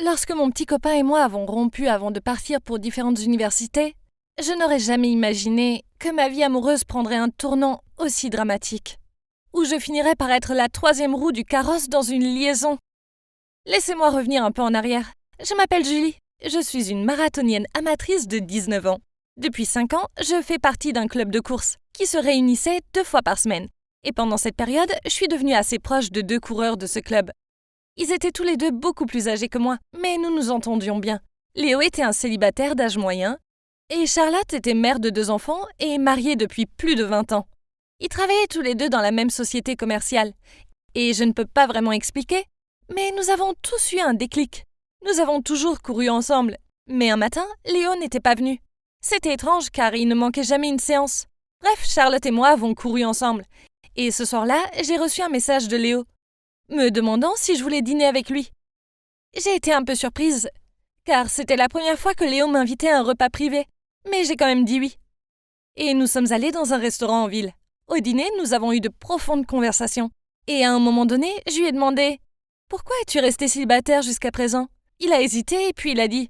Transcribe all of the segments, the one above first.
Lorsque mon petit copain et moi avons rompu avant de partir pour différentes universités, je n'aurais jamais imaginé que ma vie amoureuse prendrait un tournant aussi dramatique, où je finirais par être la troisième roue du carrosse dans une liaison. Laissez-moi revenir un peu en arrière. Je m'appelle Julie, je suis une marathonienne amatrice de 19 ans. Depuis 5 ans, je fais partie d'un club de course qui se réunissait 2 fois par semaine. Et pendant cette période, je suis devenue assez proche de 2 coureurs de ce club. Ils étaient tous les deux beaucoup plus âgés que moi, mais nous nous entendions bien. Léo était un célibataire d'âge moyen, et Charlotte était mère de 2 enfants et mariée depuis plus de 20 ans. Ils travaillaient tous les deux dans la même société commerciale, et je ne peux pas vraiment expliquer, mais nous avons tous eu un déclic. Nous avons toujours couru ensemble, mais un matin, Léo n'était pas venu. C'était étrange car il ne manquait jamais une séance. Bref, Charlotte et moi avons couru ensemble, et ce soir-là, j'ai reçu un message de Léo, me demandant si je voulais dîner avec lui. J'ai été un peu surprise, car c'était la première fois que Léo m'invitait à un repas privé, mais j'ai quand même dit oui. Et nous sommes allés dans un restaurant en ville. Au dîner, nous avons eu de profondes conversations. Et à un moment donné, je lui ai demandé « Pourquoi es-tu resté célibataire jusqu'à présent ?» Il a hésité et puis il a dit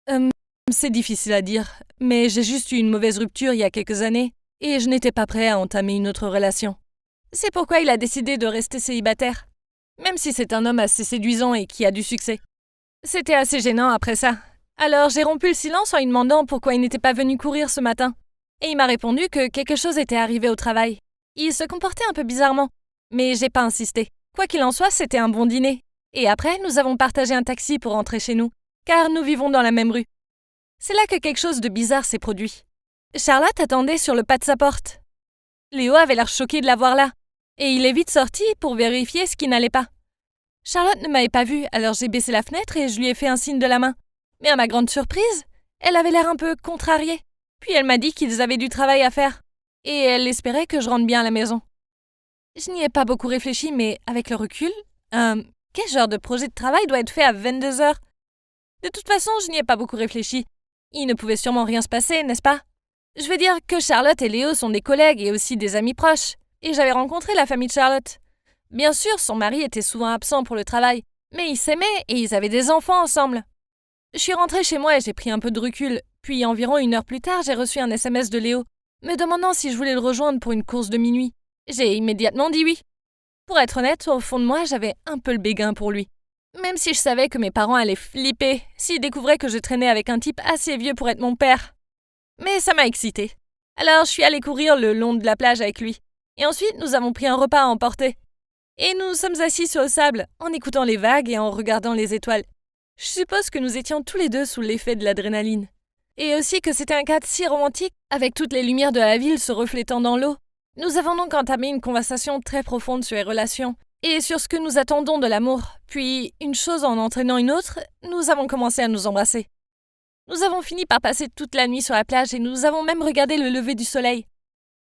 « C'est difficile à dire, mais j'ai juste eu une mauvaise rupture il y a quelques années, et je n'étais pas prêt à entamer une autre relation. » C'est pourquoi il a décidé de rester célibataire. Même si c'est un homme assez séduisant et qui a du succès. C'était assez gênant après ça. Alors j'ai rompu le silence en lui demandant pourquoi il n'était pas venu courir ce matin. Et il m'a répondu que quelque chose était arrivé au travail. Il se comportait un peu bizarrement, mais j'ai pas insisté. Quoi qu'il en soit, c'était un bon dîner. Et après, nous avons partagé un taxi pour rentrer chez nous, car nous vivons dans la même rue. C'est là que quelque chose de bizarre s'est produit. Charlotte attendait sur le pas de sa porte. Léo avait l'air choqué de la voir là. Et il est vite sorti pour vérifier ce qui n'allait pas. Charlotte ne m'avait pas vue, alors j'ai baissé la fenêtre et je lui ai fait un signe de la main. Mais à ma grande surprise, elle avait l'air un peu contrariée. Puis elle m'a dit qu'ils avaient du travail à faire. Et elle espérait que je rentre bien à la maison. Je n'y ai pas beaucoup réfléchi, mais avec le recul, quel genre de projet de travail doit être fait à 22 heures? De toute façon, je n'y ai pas beaucoup réfléchi. Il ne pouvait sûrement rien se passer, n'est-ce pas? Je veux dire que Charlotte et Léo sont des collègues et aussi des amis proches. Et j'avais rencontré la famille de Charlotte. Bien sûr, son mari était souvent absent pour le travail, mais ils s'aimaient et ils avaient des enfants ensemble. Je suis rentrée chez moi et j'ai pris un peu de recul, puis environ 1 heure plus tard, j'ai reçu un SMS de Léo, me demandant si je voulais le rejoindre pour une course de minuit. J'ai immédiatement dit oui. Pour être honnête, au fond de moi, j'avais un peu le béguin pour lui. Même si je savais que mes parents allaient flipper s'ils découvraient que je traînais avec un type assez vieux pour être mon père. Mais ça m'a excitée. Alors je suis allée courir le long de la plage avec lui. Et ensuite, nous avons pris un repas à emporter. Et nous sommes assis sur le sable, en écoutant les vagues et en regardant les étoiles. Je suppose que nous étions tous les deux sous l'effet de l'adrénaline. Et aussi que c'était un cadre si romantique, avec toutes les lumières de la ville se reflétant dans l'eau. Nous avons donc entamé une conversation très profonde sur les relations, et sur ce que nous attendons de l'amour. Puis, une chose en entraînant une autre, nous avons commencé à nous embrasser. Nous avons fini par passer toute la nuit sur la plage et nous avons même regardé le lever du soleil.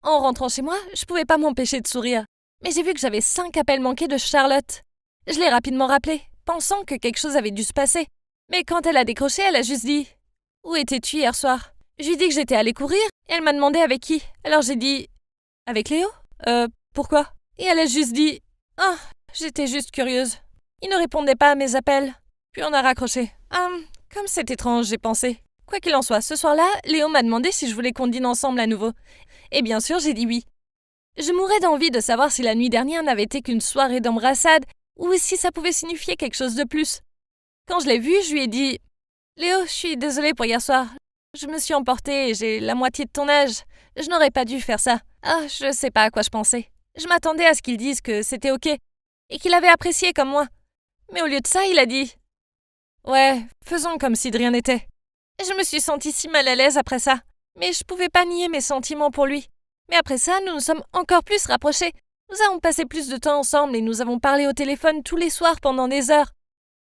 En rentrant chez moi, je pouvais pas m'empêcher de sourire. Mais j'ai vu que j'avais 5 appels manqués de Charlotte. Je l'ai rapidement rappelée, pensant que quelque chose avait dû se passer. Mais quand elle a décroché, elle a juste dit « Où étais-tu hier soir ?» Je lui ai dit que j'étais allée courir et elle m'a demandé avec qui. Alors j'ai dit « Avec Léo ? Pourquoi ?» Et elle a juste dit « Ah, j'étais juste curieuse. » Il ne répondait pas à mes appels. Puis on a raccroché. Comme c'est étrange, j'ai pensé. Quoi qu'il en soit, ce soir-là, Léo m'a demandé si je voulais qu'on dîne ensemble à nouveau. Et bien sûr, j'ai dit oui. Je mourais d'envie de savoir si la nuit dernière n'avait été qu'une soirée d'embrassade ou si ça pouvait signifier quelque chose de plus. Quand je l'ai vu, je lui ai dit « Léo, je suis désolée pour hier soir. Je me suis emportée et j'ai la moitié de ton âge. Je n'aurais pas dû faire ça. Ah, je sais pas à quoi je pensais. Je m'attendais à ce qu'il dise que c'était ok et qu'il avait apprécié comme moi. Mais au lieu de ça, il a dit « Ouais, faisons comme si de rien n'était. » Je me suis sentie si mal à l'aise après ça, mais je pouvais pas nier mes sentiments pour lui. Mais après ça, nous nous sommes encore plus rapprochés. Nous avons passé plus de temps ensemble et nous avons parlé au téléphone tous les soirs pendant des heures.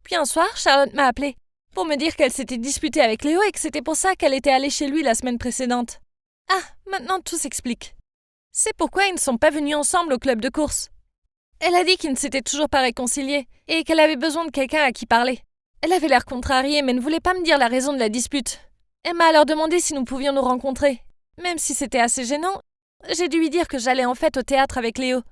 Puis un soir, Charlotte m'a appelée pour me dire qu'elle s'était disputée avec Léo et que c'était pour ça qu'elle était allée chez lui la semaine précédente. Ah, maintenant tout s'explique. C'est pourquoi ils ne sont pas venus ensemble au club de course. Elle a dit qu'ils ne s'étaient toujours pas réconciliés et qu'elle avait besoin de quelqu'un à qui parler. Elle avait l'air contrariée mais ne voulait pas me dire la raison de la dispute. Elle m'a alors demandé si nous pouvions nous rencontrer. Même si c'était assez gênant, j'ai dû lui dire que j'allais en fait au théâtre avec Léo.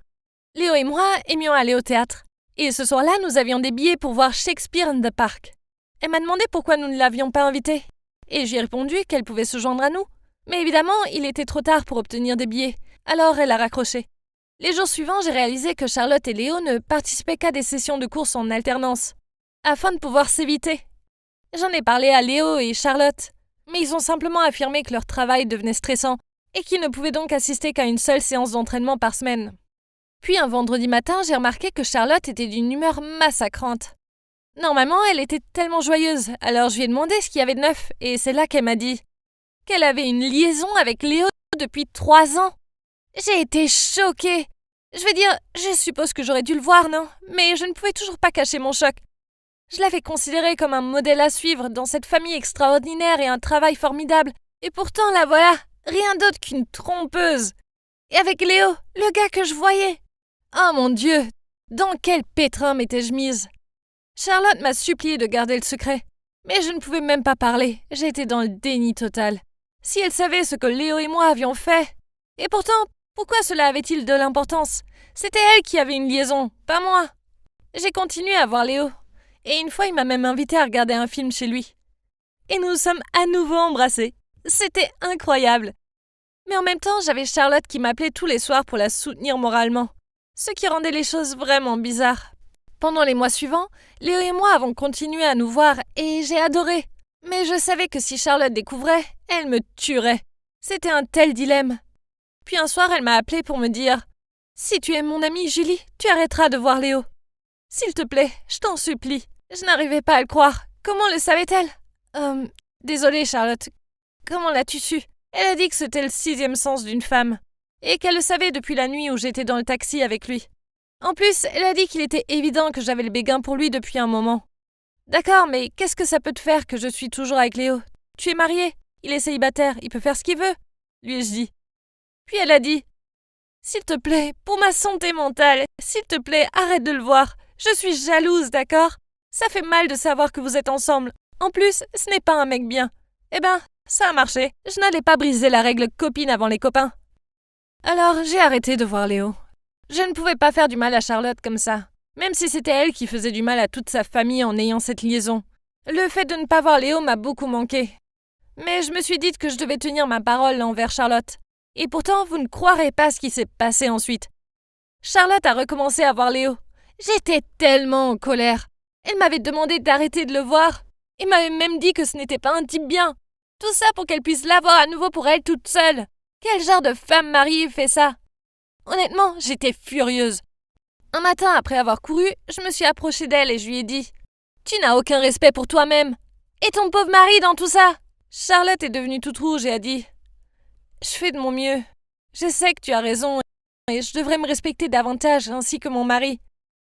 Léo et moi aimions aller au théâtre. Et ce soir-là, nous avions des billets pour voir Shakespeare in the Park. Elle m'a demandé pourquoi nous ne l'avions pas invitée. Et je lui ai répondu qu'elle pouvait se joindre à nous. Mais évidemment, il était trop tard pour obtenir des billets. Alors elle a raccroché. Les jours suivants, j'ai réalisé que Charlotte et Léo ne participaient qu'à des sessions de course en alternance, afin de pouvoir s'éviter. J'en ai parlé à Léo et Charlotte, mais ils ont simplement affirmé que leur travail devenait stressant et qu'ils ne pouvaient donc assister qu'à une seule séance d'entraînement par semaine. Puis un vendredi matin, j'ai remarqué que Charlotte était d'une humeur massacrante. Normalement, elle était tellement joyeuse, alors je lui ai demandé ce qu'il y avait de neuf, et c'est là qu'elle m'a dit qu'elle avait une liaison avec Léo depuis 3 ans. J'ai été choquée. Je veux dire, je suppose que j'aurais dû le voir, non? Mais je ne pouvais toujours pas cacher mon choc. Je l'avais considéré comme un modèle à suivre dans cette famille extraordinaire et un travail formidable. Et pourtant, la voilà, rien d'autre qu'une trompeuse. Et avec Léo, le gars que je voyais. Oh mon Dieu, dans quel pétrin m'étais-je mise? Charlotte m'a supplié de garder le secret. Mais je ne pouvais même pas parler, j'étais dans le déni total. Si elle savait ce que Léo et moi avions fait. Et pourtant, pourquoi cela avait-il de l'importance? C'était elle qui avait une liaison, pas moi. J'ai continué à voir Léo. Et une fois, il m'a même invité à regarder un film chez lui. Et nous nous sommes à nouveau embrassés. C'était incroyable. Mais en même temps, j'avais Charlotte qui m'appelait tous les soirs pour la soutenir moralement. Ce qui rendait les choses vraiment bizarres. Pendant les mois suivants, Léo et moi avons continué à nous voir et j'ai adoré. Mais je savais que si Charlotte découvrait, elle me tuerait. C'était un tel dilemme. Puis un soir, elle m'a appelé pour me dire « Si tu es mon amie Julie, tu arrêteras de voir Léo. S'il te plaît, je t'en supplie. » Je n'arrivais pas à le croire. Comment le savait-elle? Désolée Charlotte. Comment l'as-tu su? Elle a dit que c'était le 6e sens d'une femme. Et qu'elle le savait depuis la nuit où j'étais dans le taxi avec lui. En plus, elle a dit qu'il était évident que j'avais le béguin pour lui depuis un moment. D'accord, mais qu'est-ce que ça peut te faire que je suis toujours avec Léo? Tu es mariée, il est célibataire, il peut faire ce qu'il veut, lui ai-je dit. Puis elle a dit « S'il te plaît, pour ma santé mentale, s'il te plaît, arrête de le voir. Je suis jalouse, d'accord? Ça fait mal de savoir que vous êtes ensemble. En plus, ce n'est pas un mec bien. » Eh ben, ça a marché. Je n'allais pas briser la règle copine avant les copains. Alors, j'ai arrêté de voir Léo. Je ne pouvais pas faire du mal à Charlotte comme ça, même si c'était elle qui faisait du mal à toute sa famille en ayant cette liaison. Le fait de ne pas voir Léo m'a beaucoup manqué. Mais je me suis dit que je devais tenir ma parole envers Charlotte. Et pourtant, vous ne croirez pas ce qui s'est passé ensuite. Charlotte a recommencé à voir Léo. J'étais tellement en colère. Elle m'avait demandé d'arrêter de le voir. Et m'avait même dit que ce n'était pas un type bien. Tout ça pour qu'elle puisse l'avoir à nouveau pour elle toute seule. Quel genre de femme mariée fait ça? Honnêtement, j'étais furieuse. Un matin, après avoir couru, je me suis approchée d'elle et je lui ai dit « Tu n'as aucun respect pour toi-même. Et ton pauvre mari dans tout ça ?» Charlotte est devenue toute rouge et a dit « Je fais de mon mieux. Je sais que tu as raison et je devrais me respecter davantage ainsi que mon mari.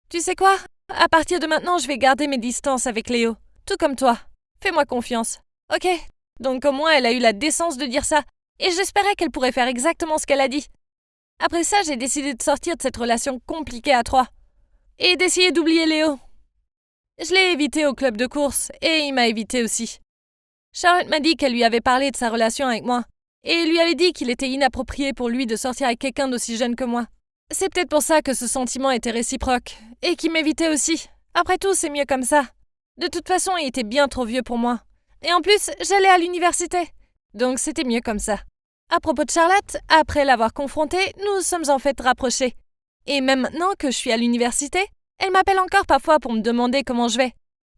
Tu sais quoi? À partir de maintenant, je vais garder mes distances avec Léo. Tout comme toi. Fais-moi confiance. Ok ?» Donc au moins, elle a eu la décence de dire ça. Et j'espérais qu'elle pourrait faire exactement ce qu'elle a dit. Après ça, j'ai décidé de sortir de cette relation compliquée à 3. Et d'essayer d'oublier Léo. Je l'ai évité au club de course, et il m'a évité aussi. Charlotte m'a dit qu'elle lui avait parlé de sa relation avec moi, et lui avait dit qu'il était inapproprié pour lui de sortir avec quelqu'un d'aussi jeune que moi. C'est peut-être pour ça que ce sentiment était réciproque, et qu'il m'évitait aussi. Après tout, c'est mieux comme ça. De toute façon, il était bien trop vieux pour moi. Et en plus, j'allais à l'université. Donc c'était mieux comme ça. À propos de Charlotte, après l'avoir confrontée, nous sommes en fait rapprochés. Et même maintenant que je suis à l'université, elle m'appelle encore parfois pour me demander comment je vais.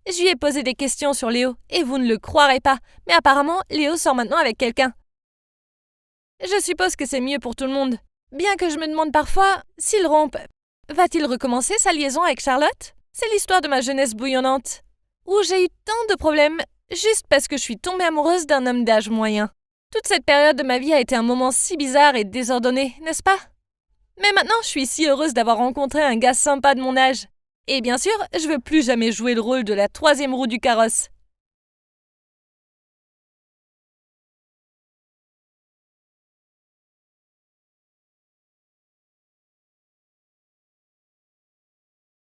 Je lui ai posé des questions sur Léo, et vous ne le croirez pas, mais apparemment, Léo sort maintenant avec quelqu'un. Je suppose que c'est mieux pour tout le monde. Bien que je me demande parfois, s'il rompt, va-t-il recommencer sa liaison avec Charlotte? C'est l'histoire de ma jeunesse bouillonnante, où j'ai eu tant de problèmes juste parce que je suis tombée amoureuse d'un homme d'âge moyen. Toute cette période de ma vie a été un moment si bizarre et désordonné, n'est-ce pas? Mais maintenant, je suis si heureuse d'avoir rencontré un gars sympa de mon âge. Et bien sûr, je veux plus jamais jouer le rôle de la 3e roue du carrosse.